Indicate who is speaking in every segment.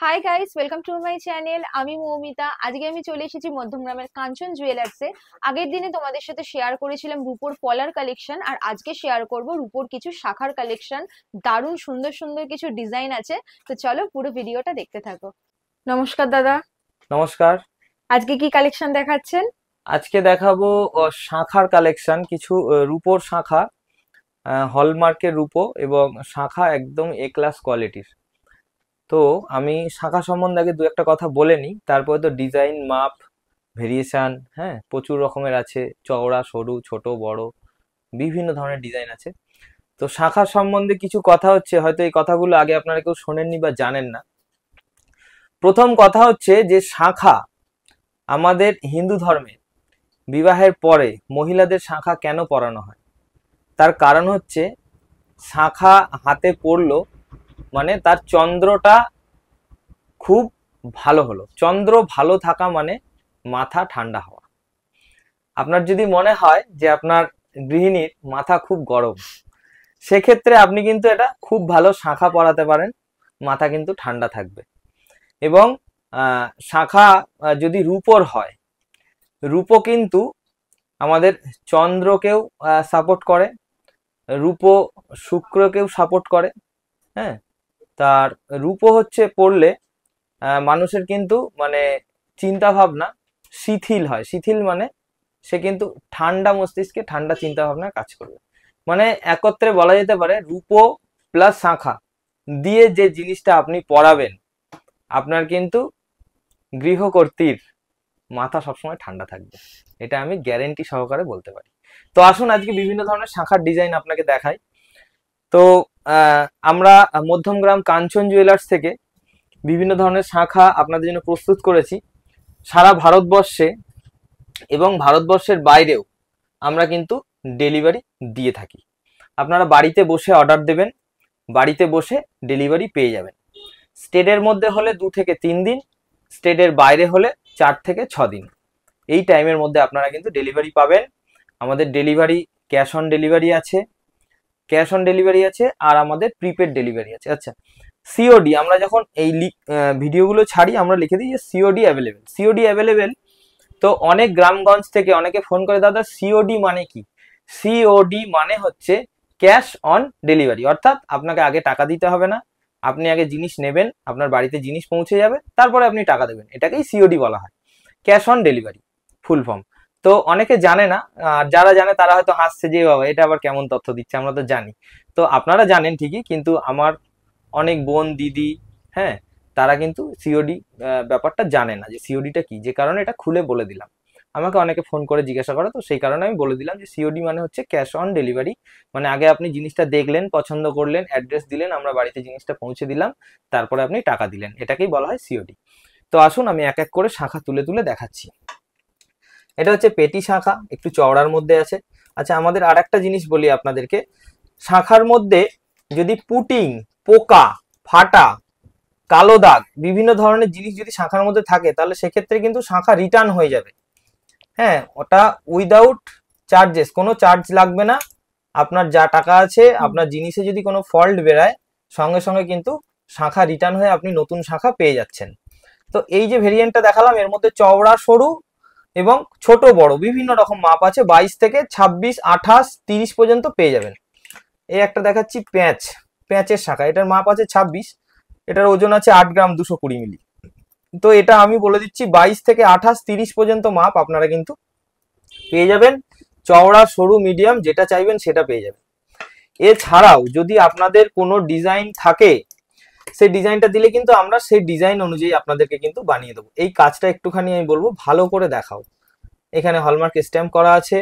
Speaker 1: Hi guys, welcome to my channel. আমি মৌমিতা। আজকে আমি চলে এসেছি মধ্যমগ্রামের কাঞ্চন জুয়েলার্সে। আগের দিনে তোমাদের সাথে শেয়ার করেছিলাম রূপোর পলার কালেকশন, আর আজকে শেয়ার করব রূপোর কিছু শাখার কালেকশন। দারুণ সুন্দর সুন্দর কিছু ডিজাইন আছে। তো চলো পুরো ভিডিওটা দেখতে থাকো। নমস্কার দাদা।
Speaker 2: নমস্কার।
Speaker 1: আজকে কি কালেকশন দেখাচ্ছেন?
Speaker 2: আজকে দেখাবো শাঁখার কালেকশন কিছু রূপোর শাঁখা, হলমার্কের রূপো এবং শাঁখা একদম এ ক্লাস কোয়ালিটির। তো আমি শাঁখা সম্বন্ধে আগে দু একটা কথা বলে নিই, তারপরে তো ডিজাইন মাপ ভেরিয়েশন, হ্যাঁ, প্রচুর রকমের আছে, চওড়া সরু ছোট বড় বিভিন্ন ধরনের ডিজাইন আছে। তো শাঁখা সম্বন্ধে কিছু কথা হচ্ছে, হয়তো এই কথাগুলো আগে আপনারা কেউ শোনেননি বা জানেন না। প্রথম কথা হচ্ছে যে শাঁখা আমাদের হিন্দু ধর্মে বিবাহের পরে মহিলাদের শাঁখা কেন পরানো হয়, তার কারণ হচ্ছে শাঁখা হাতে পড়লো মানে তার চন্দ্রটা খুব ভালো হলো। চন্দ্র ভালো থাকা মানে মাথা ঠান্ডা হওয়া। আপনার যদি মনে হয় যে আপনার গৃহিণীর মাথা খুব গরম, সেক্ষেত্রে আপনি কিন্তু এটা খুব ভালো শাঁখা পরাতে পারেন, মাথা কিন্তু ঠান্ডা থাকবে। এবং শাঁখা যদি রূপোর হয়, রূপো কিন্তু আমাদের চন্দ্রকেও সাপোর্ট করে, রূপো শুক্রকেও সাপোর্ট করে। হ্যাঁ, তার রূপো হচ্ছে পড়লে মানুষের কিন্তু মানে চিন্তা ভাবনা শিথিল হয়। শিথিল মানে সে কিন্তু ঠান্ডা মস্তিষ্কে ঠান্ডা চিন্তা ভাবনা কাজ করবে। মানে একত্রে বলা যেতে পারে রূপো প্লাস শাঁখা দিয়ে যে জিনিসটা আপনি পড়াবেন, আপনার কিন্তু গৃহকর্ত্রীর মাথা সবসময় ঠান্ডা থাকবে, এটা আমি গ্যারেন্টি সহকারে বলতে পারি। তো আসুন আজকে বিভিন্ন ধরনের শাখার ডিজাইন আপনাকে দেখাই। তো আমরা মধ্যমগ্রাম কাঞ্চন জুয়েলার্স থেকে বিভিন্ন ধরনের শাখা আপনাদের জন্য প্রস্তুত করেছি। সারা ভারতবর্ষে এবং ভারতবর্ষের বাইরেও আমরা কিন্তু ডেলিভারি দিয়ে থাকি। আপনারা বাড়িতে বসে অর্ডার দেবেন, বাড়িতে বসে ডেলিভারি পেয়ে যাবেন। স্টেটের মধ্যে হলে 2 থেকে 3 দিন, স্টেটের বাইরে হলে 4 থেকে 6 দিন। এই টাইমের মধ্যে আপনারা কিন্তু ডেলিভারি পাবেন। আমাদের ডেলিভারি ক্যাশ অন ডেলিভারি আছে, ক্যাশ অন ডেলিভারি আছে, আর আমাদের প্রিপেড ডেলিভারি আছে। আচ্ছা, সিওডি আমরা যখন এই ভিডিওগুলো ছাড়ি আমরা লিখে দিই যে সিওডি অ্যাভেলেবেল। COD available. তো অনেক গ্রামগঞ্জ থেকে অনেকে ফোন করে, দাদা সিওডি মানে কি? সিওডি মানে হচ্ছে ক্যাশ অন ডেলিভারি, অর্থাৎ আপনাকে আগে টাকা দিতে হবে না, আপনি আগে জিনিস নেবেন, আপনার বাড়িতে জিনিস পৌঁছে যাবে, তারপরে আপনি টাকা দেবেন, এটাকেই সিওডি বলা হয়, cash on delivery full form. তো অনেকে জানে না, আর যারা জানে তারা হয়তো হাসছে যে বাবা এটা আবার কেমন তথ্য দিচ্ছে, আমরা তো জানি। তো আপনারা জানেন ঠিকই, কিন্তু আমার অনেক বোন দিদি, হ্যাঁ, তারা কিন্তু সিওডি ব্যাপারটা জানে না যে সিওডিটা কি, যে কারণে এটা খুলে বলে দিলাম। আমাকে অনেকে ফোন করে জিজ্ঞাসা করে, তো সেই কারণে আমি বলে দিলাম যে সিওডি মানে হচ্ছে ক্যাশ অন ডেলিভারি। মানে আগে আপনি জিনিসটা দেখলেন, পছন্দ করলেন, অ্যাড্রেস দিলেন, আমরা বাড়িতে জিনিসটা পৌঁছে দিলাম, তারপরে আপনি টাকা দিলেন, এটাকেই বলা হয় সিওডি। তো আসুন আমি এক এক করে শাখা তুলে তুলে দেখাচ্ছি। এটা হচ্ছে পেটি শাখা, একটু চওড়ার মধ্যে আছে। আচ্ছা, আমাদের আর একটা জিনিস বলি আপনাদেরকে, শাখার মধ্যে যদি পুটিং, পোকা, ফাটা, কালো দাগ, বিভিন্ন ধরনের জিনিস যদি শাখার মধ্যে থাকে, তাহলে সেক্ষেত্রে কিন্তু শাখা রিটার্ন হয়ে যাবে। হ্যাঁ, ওটা উইদাউট চার্জেস, কোনো চার্জ লাগবে না। আপনার যা টাকা আছে, আপনার জিনিসে যদি কোনো ফল্ট বেরায়, সঙ্গে সঙ্গে কিন্তু শাখা রিটার্ন হয়ে আপনি নতুন শাখা পেয়ে যাচ্ছেন। তো এই যে ভেরিয়েন্টটা দেখালাম, এর মধ্যে চওড়া সরু এবং ছোট বড় বিভিন্ন রকম মাপ আছে, 22 থেকে 26, 28, 30 পর্যন্ত পেয়ে যাবেন। এই একটা দেখাচ্ছি প্যাঁচের শাখা, এটার মাপ আছে 26, এটার ওজন আছে 8 গ্রাম 220 মিলি। তো এটা আমি বলে দিচ্ছি 22 থেকে 28, 30 পর্যন্ত মাপ আপনারা কিন্তু পেয়ে যাবেন। চওড়া সরু মিডিয়াম যেটা চাইবেন সেটা পেয়ে যাবেন। এছাড়াও যদি আপনাদের কোনো ডিজাইন থাকে, সেই ডিজাইনটা দিলে কিন্তু আমরা সেই ডিজাইন অনুযায়ী আপনাদেরকে কিন্তু বানিয়ে দেবো। এই কাজটা একটুখানি আমি বলবো ভালো করে দেখাও। এখানে হলমার্ক স্ট্যাম্প করা আছে,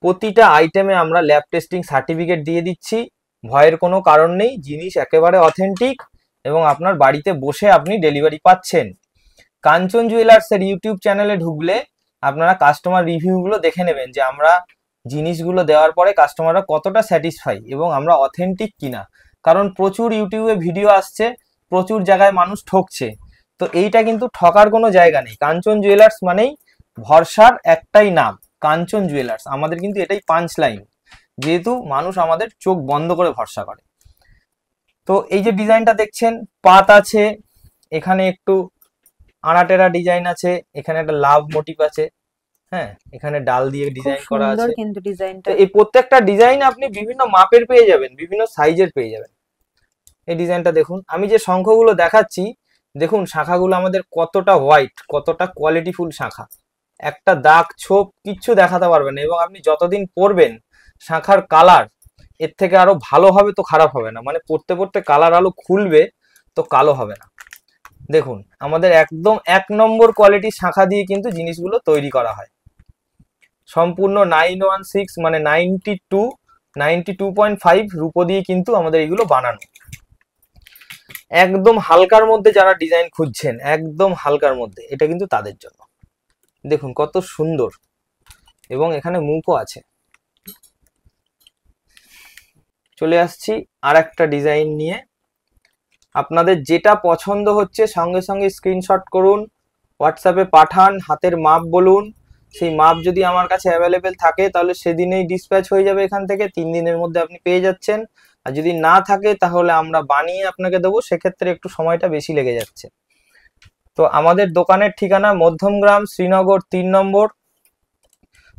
Speaker 2: প্রতিটা আইটেমে আমরা ল্যাব টেস্টিং সার্টিফিকেট দিয়ে দিচ্ছি। ভয়ের কোনো কারণ নেই, জিনিস একেবারে অথেন্টিক এবং আপনার বাড়িতে বসে আপনি ডেলিভারি পাচ্ছেন। কাঞ্চন জুয়েলার্সের ইউটিউব চ্যানেলে ঢুকলে আপনারা কাস্টমার রিভিউগুলো দেখে নেবেন যে আমরা জিনিসগুলো দেওয়ার পরে কাস্টমাররা কতটা স্যাটিসফাই এবং আমরা অথেন্টিক কিনা। কারণ প্রচুর ইউটিউবে ভিডিও আসছে, প্রচুর জায়গায় মানুষ ঠকছে। তো এইটা কিন্তু ঠকার কোনো জায়গা নেই। কাঞ্চন জুয়েলার্স মানেই ভরসার একটাই নাম, কাঞ্চন জুয়েলার্স। আমাদের কিন্তু এটাই পাঞ্চ লাইন, যেহেতু মানুষ আমাদের চোখ বন্ধ করে ভরসা করে। তো এই যে ডিজাইনটা দেখছেন, পাত আছে, এখানে একটু আড়াটেরা ডিজাইন আছে, এখানে একটা লাভ মোটিভ আছে, হ্যাঁ এখানে ডাল দিয়ে
Speaker 1: খুব
Speaker 2: ডিজাইন করা
Speaker 1: সুন্দর
Speaker 2: আছে।
Speaker 1: কিন্তু
Speaker 2: তো
Speaker 1: ডিজাইনটা।
Speaker 2: এই প্রত্যেকটা ডিজাইন আপনি বিভিন্ন মাপের পেয়ে যাবেন, বিভিন্ন সাইজের পেয়ে যাবেন। এই ডিজাইনটা দেখুন, আমি যে শঙ্খগুলো দেখাচ্ছি দেখুন শাখাগুলো আমাদের কতটা হোয়াইট, কতটা কোয়ালিটিফুল শাখা, একটা দাগ ছোপ কিচ্ছু দেখাতে পারবেন না। এবং আপনি যতদিন পরবেন শাখার কালার এর থেকে আরো ভালো হবে, তো খারাপ হবে না, মানে পড়তে পড়তে কালার আলো খুলবে, তো কালো হবে না। দেখুন আমাদের একদম 1 নম্বর কোয়ালিটির শাখা দিয়ে কিন্তু জিনিসগুলো তৈরি করা হয়। সম্পূর্ণ 916 মানে 92.5 রূপো দিয়ে কিন্তু আমাদের এগুলো বানানো। একদম হালকার মধ্যে যারা ডিজাইন খুঁজছেন, একদম হালকার মধ্যে, এটা কিন্তু তাদের জন্য। দেখুন কত সুন্দর, এবং এখানে মুখও আছে। চলে আসছি আর একটা ডিজাইন নিয়ে। আপনাদের যেটা পছন্দ হচ্ছে সঙ্গে সঙ্গে স্ক্রিনশট করুন, হোয়াটসঅ্যাপে পাঠান, হাতের মাপ বলুন, সেই মাপ যদি আমার কাছে অ্যাভেলেবেল থাকে তাহলে সেদিনেই ডিসপ্যাচ হয়ে যাবে এখান থেকে, 3 দিনের মধ্যে আপনি পেয়ে যাচ্ছেন। আর যদি না থাকে তাহলে আমরা বানিয়ে আপনাকে দেবো, সেক্ষেত্রে একটু সময়টা বেশি লেগে যাচ্ছে। তো আমাদের দোকানের ঠিকানা মধ্যমগ্রাম, শ্রীনগর 3 নম্বর,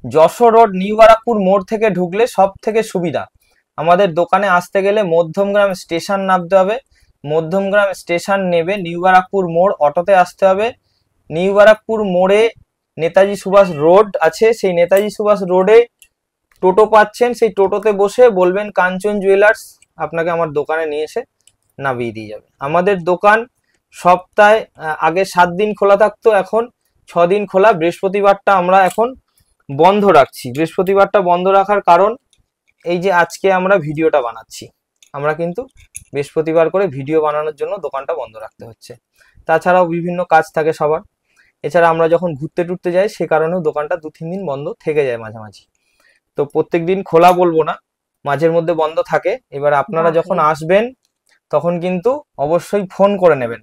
Speaker 2: যশোর রোড, নিউ বারাকপুর মোড় থেকে ঢুকলে সব থেকে সুবিধা। আমাদের দোকানে আসতে গেলে মধ্যমগ্রাম স্টেশন নামতে হবে, মধ্যমগ্রাম স্টেশন নেবে নিউ বারাকপুর মোড় অটোতে আসতে হবে। নিউ বারাকপুর মোড়ে নেতাজি সুভাষ রোড আছে, সেই নেতাজি সুভাষ রোডে টোটো পাচ্ছেন, সেই টোটোতে বসে বলবেন কাঞ্চন জুয়েলার্স, আপনাকে আমার দোকানে নিয়ে এসে নামিয়ে দিয়ে যাবে। আমাদের দোকান সপ্তাহে আগে 7 দিন খোলা থাকতো, এখন 6 দিন খোলা। বৃহস্পতিবারটা আমরা এখন বন্ধ রাখছি। বৃহস্পতিবারটা বন্ধ রাখার কারণ এই যে আজকে আমরা ভিডিওটা বানাচ্ছি, আমরা কিন্তু বৃহস্পতিবার করে ভিডিও বানানোর জন্য দোকানটা বন্ধ রাখতে হচ্ছে। তাছাড়াও বিভিন্ন কাজ থাকে সবার, এছাড়া আমরা যখন ঘুরতে টুরতে যাই সে কারণেও দোকানটা 2-3 দিন বন্ধ থেকে যায় মাঝামাঝি। তো প্রত্যেক দিন খোলা বলবো না, মাঝের মধ্যে বন্ধ থাকে। এবার আপনারা যখন আসবেন তখন কিন্তু অবশ্যই ফোন করে নেবেন,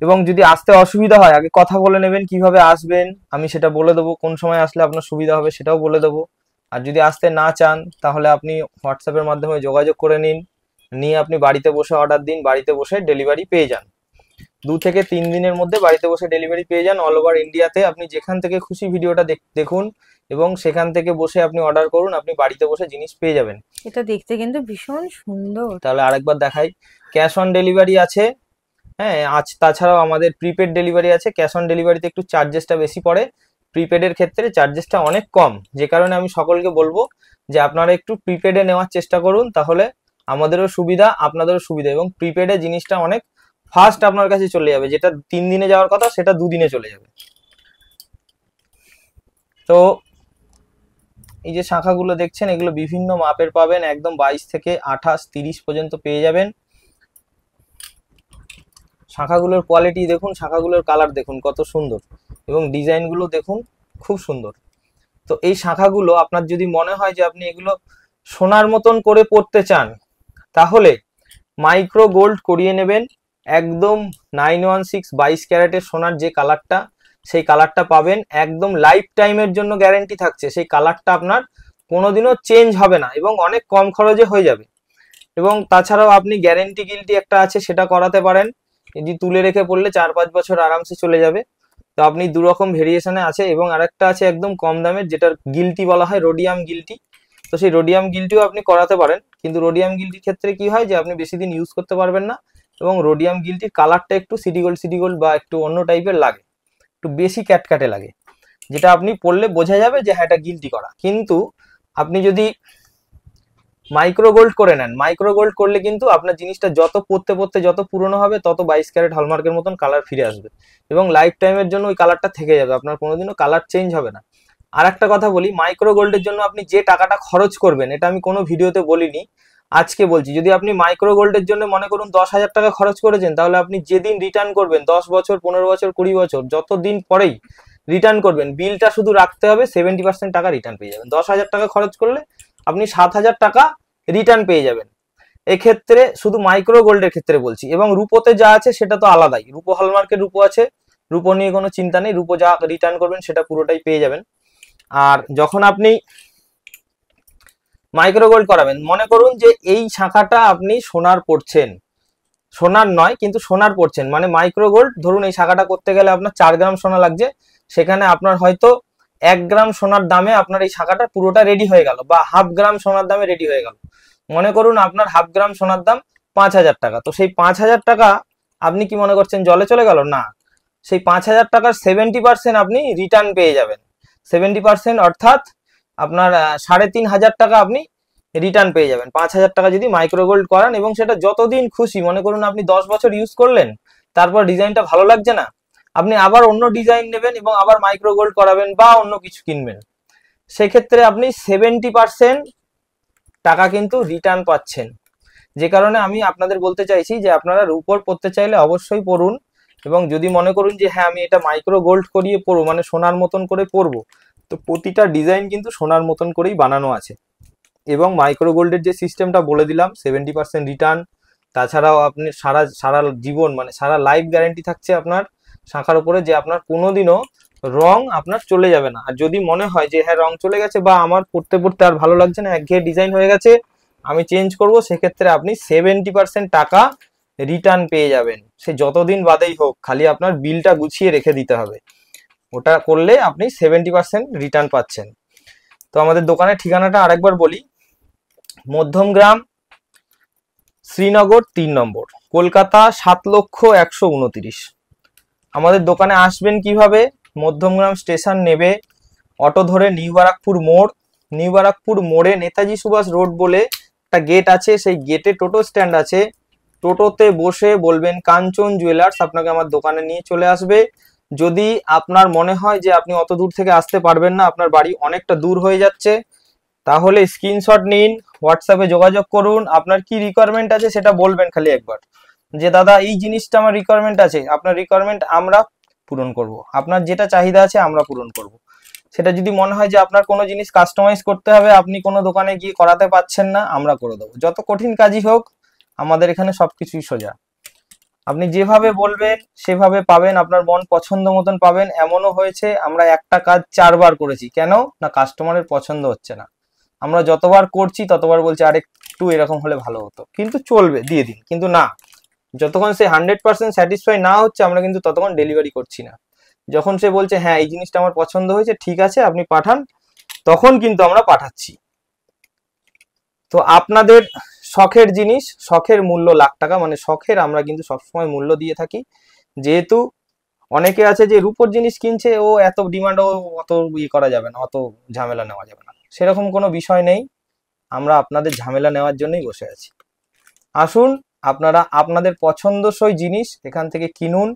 Speaker 2: এবং যদি আসতে অসুবিধা হয় আগে কথা বলে নেবেন কিভাবে আসবেন, আমি সেটা বলে দেবো, কোন সময় আসলে আপনার সুবিধা হবে সেটাও বলে দেবো। আর যদি আসতে না চান তাহলে আপনি হোয়াটসঅ্যাপের মাধ্যমে যোগাযোগ করে নিন, নিয়ে আপনি বাড়িতে বসে অর্ডার দিন, বাড়িতে বসে ডেলিভারি পেয়ে যান। 2 থেকে 3 দিনের মধ্যে বাড়িতে বসে ডেলিভারি পেয়ে যান অল ওভার ইন্ডিয়াতে। আপনি যেখান থেকে খুশি ভিডিওটা দেখুন এবং সেখান থেকে বসে আপনি অর্ডার করুন, আপনি বাড়িতে বসে জিনিস পেয়ে যাবেন।
Speaker 1: এটা দেখতে কিন্তু ভীষণ সুন্দর।
Speaker 2: তাহলে আরেকবার দেখাই, ক্যাশ অন ডেলিভারি আছে, হ্যাঁ আজ তাছাড়াও আমাদের প্রিপেড ডেলিভারি আছে। ক্যাশ অন ডেলিভারিতে একটু চার্জেসটা বেশি পড়ে, প্রিপেডের ক্ষেত্রে চার্জেসটা অনেক কম। যে কারণে আমি সকলকে বলবো যে আপনারা একটু প্রিপেডে নেওয়ার চেষ্টা করুন, তাহলে আমাদেরও সুবিধা আপনাদেরও সুবিধা, এবং প্রিপেডে জিনিসটা অনেক ফাস্ট আপনার কাছে চলে যাবে, যেটা 3 দিনে যাওয়ার কথা সেটা 2 দিনে চলে যাবে। তো এই যে শাখাগুলো দেখছেন এগুলো বিভিন্ন মাপের পাবেন, একদম 22 থেকে 28, 30 পর্যন্ত পেয়ে যাবেন। শাখাগুলোর কোয়ালিটি দেখুন, শাখাগুলোর কালার দেখুন কত সুন্দর, এবং ডিজাইনগুলো দেখুন খুব সুন্দর। তো এই শাখাগুলো আপনার যদি মনে হয় যে আপনি এগুলো সোনার মতন করে পড়তে চান, তাহলে মাইক্রো গোল্ড করিয়ে নেবেন। একদম 916 22 ক্যারেটের সোনার যে কালারটা, সেই কালারটা পাবেন একদম লাইফ টাইমের জন্য, গ্যারেন্টি থাকছে। সেই কালারটা আপনার কোনোদিনও চেঞ্জ হবে না এবং অনেক কম খরচে হয়ে যাবে। এবং তাছাড়াও আপনি গ্যারেন্টি গিল্টি একটা আছে সেটা করাতে পারেন, যদি তুলে রেখে পড়লে 4-5 বছর আরামসে চলে যাবে। তো আপনি 2 রকম ভেরিয়েশনে আছে, এবং আরেকটা আছে একদম কম দামের, যেটার গিল্টি বলা হয় রোডিয়াম গিল্টি। তো সেই রোডিয়াম গিল্টিও আপনি করাতে পারেন, কিন্তু রোডিয়াম গিল্টির ক্ষেত্রে কি হয় যে আপনি বেশি দিন ইউজ করতে পারবেন না, এবং রোডিয়াম গিল্টির কালারটা একটু সিটি গোল্ড বা একটু অন্য টাইপের লাগে, একটু বেশি ক্যাটক্যাটে লাগে, যেটা আপনি পড়লে বোঝা যাবে যে হ্যাঁ এটা গিল্টি করা। কিন্তু আপনি যদি মাইক্রো গোল্ড করে নেন, মাইক্রো গোল্ড করলে কিন্তু আপনার জিনিসটা যত পড়তে পড়তে যত পুরনো হবে তত 22 ক্যারেট হলমার্কের মতন কালার ফিরে আসবে, এবং লাইফ টাইমের জন্য ওই কালারটা থেকে যাবে, আপনার কোনোদিনও কালার চেঞ্জ হবে না। আর একটা কথা বলি, মাইক্রো গোল্ডের জন্য আপনি যে টাকাটা খরচ করবেন, এটা আমি কোনো ভিডিওতে বলিনি, আজকে বলছি, যদি আপনি মাইক্রো গোল্ডের জন্য মনে করুন 10,000 টাকা খরচ করেছেন, তাহলে আপনি যেদিন রিটার্ন করবেন 10 বছর, 15 বছর, 20 বছর, যত দিন পরেই রিটার্ন করবেন, বিলটা শুধু রাখতে হবে, 70% টাকা রিটার্ন পেয়ে যাবেন। 10,000 টাকা খরচ করলে আপনি 7,000 টাকা রিটার্ন পেয়ে যাবেন। এক্ষেত্রে শুধু মাইক্রো গোল্ডের ক্ষেত্রে বলছি, এবং রূপোতে যা আছে সেটা তো আলাদাই, রূপো হলমার্কের রূপো আছে, রূপো নিয়ে কোনো চিন্তা নেই, রূপো যা রিটার্ন করবেন সেটা পুরোটাই পেয়ে যাবেন। আর যখন আপনি মাইক্রো গোল্ড করাবেন, মনে করুন যে এই শাখাটা আপনি সোনার পড়ছেন, সোনার নয় কিন্তু সোনার পড়ছেন, মানে মাইক্রো গোল্ড। ধরুন এই শাখাটা করতে গেলে আপনার 4 গ্রাম সোনা লাগছে, সেখানে আপনার হয়তো 1 গ্রাম সোনার দামে আপনার এই শাখাটা পুরোটা রেডি হয়ে গেল, বা হাফ গ্রাম সোনার দামে রেডি হয়ে গেল। মনে করুন আপনার হাফ গ্রাম সোনার দাম 5,000 টাকা, তো সেই 5,000 টাকা আপনি কি মনে করছেন জলে চলে গেল? না, সেই 5,000 টাকার 70% আপনি রিটার্ন পেয়ে যাবেন। 70% অর্থাৎ আপনার 3,500 টাকা আপনি রিটার্ন পেয়ে যাবেন 5,000 টাকা যদি মাইক্রো গোল্ড করান, এবং সেটা যতদিন খুশি, মনে করুন আপনি 10 বছর ইউজ করলেন, তারপর ডিজাইনটা ভালো লাগছে না, আপনি আবার অন্য ডিজাইন নেবেন এবং আবার মাইক্রো গোল্ড করাবেন বা অন্য কিছু কিনবেন, সেক্ষেত্রে আপনি 70% টাকা কিন্তু রিটার্ন পাচ্ছেন। যে কারণে আমি আপনাদের বলতে চাইছি যে আপনারা রূপোর পড়তে চাইলে অবশ্যই পড়ুন, এবং যদি মনে করুন যে হ্যাঁ আমি এটা মাইক্রো গোল্ড করিয়ে পরবো, মানে সোনার মতন করে পরবো, তো প্রতিটা ডিজাইন কিন্তু সোনার মতন করেই বানানো আছে। এবং মাইক্রো গোল্ডের যে সিস্টেমটা বলে দিলাম 70% রিটার্ন, তাছাড়াও আপনি সারা সারা জীবন মানে সারা লাইফ গ্যারেন্টি থাকছে আপনার শাখার উপরে, যে আপনার কোনোদিনও রং আপনার চলে যাবে না। আর যদি মনে হয় যে হ্যাঁ রং চলে গেছে বা আমার পড়তে পড়তে আর ভালো লাগছে না, একঘেয়ে ডিজাইন হয়ে গেছে, আমি চেঞ্জ করব, সেক্ষেত্রে আপনি 70% টাকা রিটার্ন পেয়ে যাবেন, সে যতদিন বাদেই হোক, খালি আপনার বিলটা গুছিয়ে রেখে দিতে হবে। ওটা করলে আপনি 70% রিটার্ন পাচ্ছেন। তো আমাদের দোকানের ঠিকানাটা আরেকবার বলি, মধ্যমগ্রাম, শ্রীনগর 3 নম্বর, কলকাতা 7,129,। আমাদের দোকানে আসবেন কিভাবে? মধ্যমগ্রাম স্টেশন নেবে, অটো ধরে নিউ বারাকপুর মোড়, নিউ বারাকপুর মোড়ে নেতাজি সুভাষ রোড বলে একটা গেট আছে, সেই গেটে টোটো স্ট্যান্ড আছে, টোটোতে বসে বলবেন কাঞ্চন জুয়েলার্স, আপনাকে আমার দোকানে নিয়ে চলে আসবে। যদি আপনার মনে হয় যে আপনি অত দূর থেকে আসতে পারবেন না, আপনার বাড়ি অনেকটা দূর হয়ে যাচ্ছে, তাহলে স্ক্রিনশট নিন, হোয়াটসঅ্যাপে যোগাযোগ করুন, আপনার কি রিকোয়ারমেন্ট আছে সেটা বলবেন খালি একবার, যে দাদা এই জিনিসটা আমার রিকোয়ারমেন্ট আছে, আপনার রিকোয়ারমেন্ট আমরা পূরণ করব, আপনার যেটা চাহিদা আছে আমরা পূরণ করব। সেটা যদি মনে হয় যে আপনার কোনো জিনিস কাস্টমাইজ করতে হবে, আপনি কোনো দোকানে গিয়ে করাতে পারছেন না, আমরা করে দেবো। যত কঠিন কাজই হোক, আমাদের এখানে সবকিছুই সোজা। আপনি যেভাবে বলবেন সেভাবে পাবেন, আপনার মন পছন্দ মতন পাবেন। এমনও হয়েছে আমরা একটা কাজ 4 বার করেছি, কেন না কাস্টমারের পছন্দ হচ্ছে না, আমরা যতবার করছি ততবার বলছি আর একটু এরকম হলে ভালো হতো, কিন্তু চলবে দিয়ে দিন, কিন্তু না, যতক্ষণ সে 100% স্যাটিসফাই না হচ্ছে আমরা কিন্তু ততক্ষণ ডেলিভারি করছি না। যখন সে বলছে হ্যাঁ এই জিনিসটা আমার পছন্দ হয়েছে, ঠিক আছে আপনি পাঠান, তখন কিন্তু আমরা পাঠাচ্ছি। তো আপনাদের শখের জিনিস, শখের মূল্য লাখ টাকা, মানে শখের আমরা কিন্তু সবসময় মূল্য দিয়ে থাকি। যেহেতু অনেকে আছে যে রূপোর জিনিস কিনছে, ও এত ডিমান্ড, ও অত করা যাবে না, অত ঝামেলা নেওয়া যাবে না, সেরকম কোনো বিষয় নেই। আমরা আপনাদের ঝামেলা নেওয়ার জন্যই বসে আছি। আসুন আপনারা আপনাদের পছন্দসই জিনিস এখান থেকে কিনুন,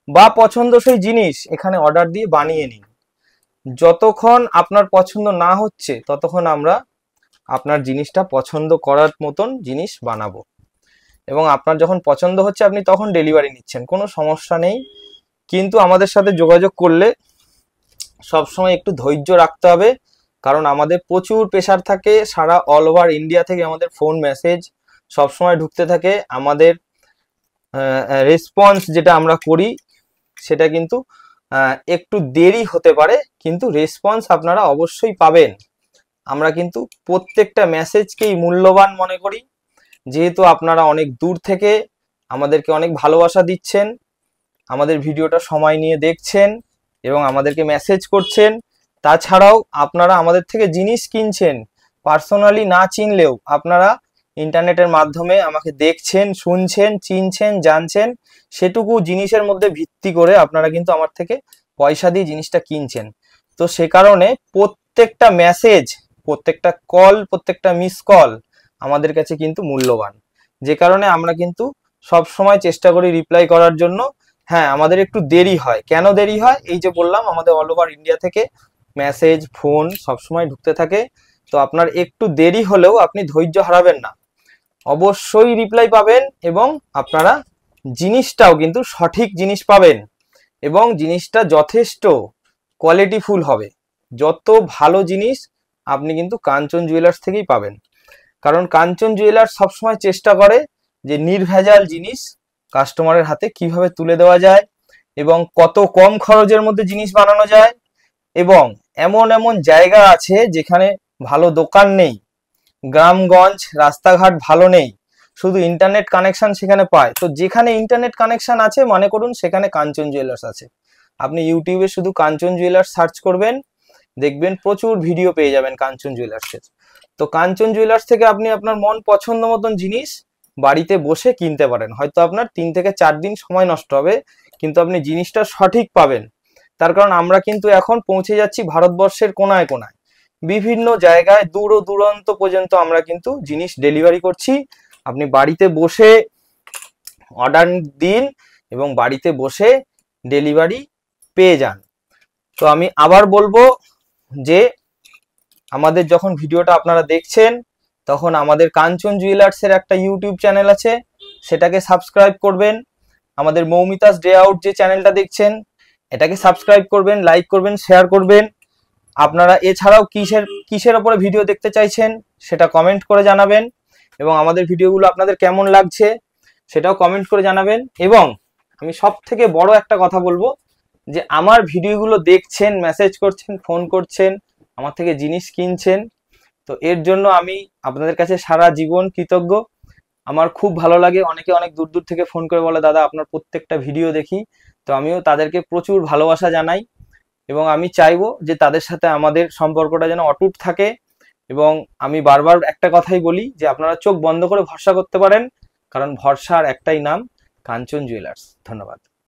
Speaker 2: বা পছন্দসই জিনিস এখানে অর্ডার দিয়ে বানিয়ে নিন। যতক্ষণ আপনার পছন্দ না হচ্ছে ততক্ষণ আমরা আপনার জিনিসটা পছন্দ করার মতন জিনিস বানাবো, এবং আপনার যখন পছন্দ হচ্ছে আপনি তখন ডেলিভারি নিচ্ছেন, কোনো সমস্যা নেই। কিন্তু আমাদের সাথে যোগাযোগ করলে সবসময় একটু ধৈর্য রাখতে হবে, কারণ আমাদের প্রচুর প্রেশার থাকে, সারা অল ওভার ইন্ডিয়া থেকে আমাদের ফোন মেসেজ সবসময় ঢুকতে থাকে। আমাদের রেসপন্স যেটা আমরা করি সেটা কিন্তু একটু দেরি হতে পারে, কিন্তু রেসপন্স আপনারা অবশ্যই পাবেন। আমরা কিন্তু প্রত্যেকটা মেসেজকেই মূল্যবান মনে করি, যেহেতু আপনারা অনেক দূর থেকে আমাদেরকে অনেক ভালোবাসা দিচ্ছেন, আমাদের ভিডিওটা সময় নিয়ে দেখছেন এবং আমাদেরকে মেসেজ করছেন। তাছাড়াও আপনারা আমাদের থেকে জিনিস কিনছেন, পার্সোনালি না চিনলেও আপনারা ইন্টারনেটের মাধ্যমে আমাকে দেখছেন, শুনছেন, চিনছেন, জানছেন, সেটুকু জিনিসের মধ্যে ভিত্তি করে আপনারা কিন্তু আমার থেকে পয়সা দিয়ে জিনিসটা কিনছেন। তো সে কারণে প্রত্যেকটা মেসেজ, প্রত্যেকটা কল, প্রত্যেকটা মিস কল আমাদের কাছে কিন্তু মূল্যবান, যে কারণে আমরা কিন্তু সব সময় চেষ্টা করি রিপ্লাই করার জন্য। হ্যাঁ আমাদের একটু দেরি হয়, কেন দেরি হয়? এই যে বললাম, আমাদের অল ওভার ইন্ডিয়া থেকে মেসেজ, ফোন সবসময় ঢুকতে থাকে। তো আপনার একটু দেরি হলেও আপনি ধৈর্য হারাবেন না, অবশ্যই রিপ্লাই পাবেন, এবং আপনারা জিনিসটাও কিন্তু সঠিক জিনিস পাবেন, এবং জিনিসটা যথেষ্ট কোয়ালিটিফুল হবে। যত ভালো জিনিস আপনি কিন্তু কাঞ্চন জুয়েলার্স থেকেই পাবেন, কারণ কাঞ্চন জুয়েলার্স সবসময় চেষ্টা করে যে নির্ভেজাল জিনিস কাস্টমারের হাতে কিভাবে তুলে দেওয়া যায়, এবং কত কম খরচের মধ্যে জিনিস বানানো যায়। এবং এমন এমন জায়গা আছে যেখানে ভালো দোকান নেই, গ্রামগঞ্জ রাস্তাঘাট ভালো নেই, শুধু ইন্টারনেট কানেকশন সেখানে পায়। তো যেখানে ইন্টারনেট কানেকশন আছে মনে করুন সেখানে কাঞ্চন জুয়েলার্স আছে। আপনি ইউটিউবে শুধু কাঞ্চন জুয়েলার্স সার্চ করবেন, দেখবেন প্রচুর ভিডিও পেয়ে যাবেন কাঞ্চন জুয়েলার্সের। তো কাঞ্চন জুয়েলার্স থেকে আপনি আপনার মন পছন্দ মতন জিনিস বাড়িতে বসে কিনতে পারেন। হয়তো আপনার 3 থেকে 4 দিন সময় নষ্ট হবে, কিন্তু আপনি জিনিসটা সঠিক পাবেন। তার কারণ আমরা কিন্তু এখন পৌঁছে যাচ্ছি ভারতবর্ষের কোনায় কোনায়, বিভিন্ন জায়গায় দূর দূরান্ত পর্যন্ত আমরা কিন্তু জিনিস ডেলিভারি করছি। আপনি বাড়িতে বসে অর্ডার দিন এবং বাড়িতে বসে ডেলিভারি পেয়ে যান। তো আমি আবার বলবো যে আমাদের যখন ভিডিওটা আপনারা দেখছেন তখন আমাদের কাঞ্চন জুয়েলার্সের একটা ইউটিউব চ্যানেল আছে, সেটাকে সাবস্ক্রাইব করবেন। আমাদের মৌমিতাস ডে আউট যে চ্যানেলটা দেখছেন এটাকে সাবস্ক্রাইব করবেন, লাইক করবেন, শেয়ার করবেন। আপনারা এছাড়াও কিসের ওপরে ভিডিও দেখতে চাইছেন সেটা কমেন্ট করে জানাবেন, এবং আমাদের ভিডিওগুলো আপনাদের কেমন লাগছে সেটাও কমেন্ট করে জানাবেন। এবং আমি সব থেকে বড় একটা কথা বলবো যে আমার ভিডিওগুলো দেখছেন, মেসেজ করছেন, ফোন করছেন, আমার থেকে জিনিস কিনছেন, তো এর জন্য আমি আপনাদের কাছে সারা জীবন কৃতজ্ঞ। আমার খুব ভালো লাগে, অনেকে অনেক দূর দূর থেকে ফোন করে বলে দাদা আপনার প্রত্যেকটা ভিডিও দেখি। তো আমিও তাদেরকে প্রচুর ভালোবাসা জানাই, এবং আমি চাইবো যে তাদের সাথে আমাদের সম্পর্কটা যেন অটুট থাকে। এবং আমি বারবার একটা কথাই বলি যে আপনারা চোখ বন্ধ করে ভরসা করতে পারেন, কারণ ভরসার একটাই নাম, কাঞ্চন জুয়েলার্স। ধন্যবাদ।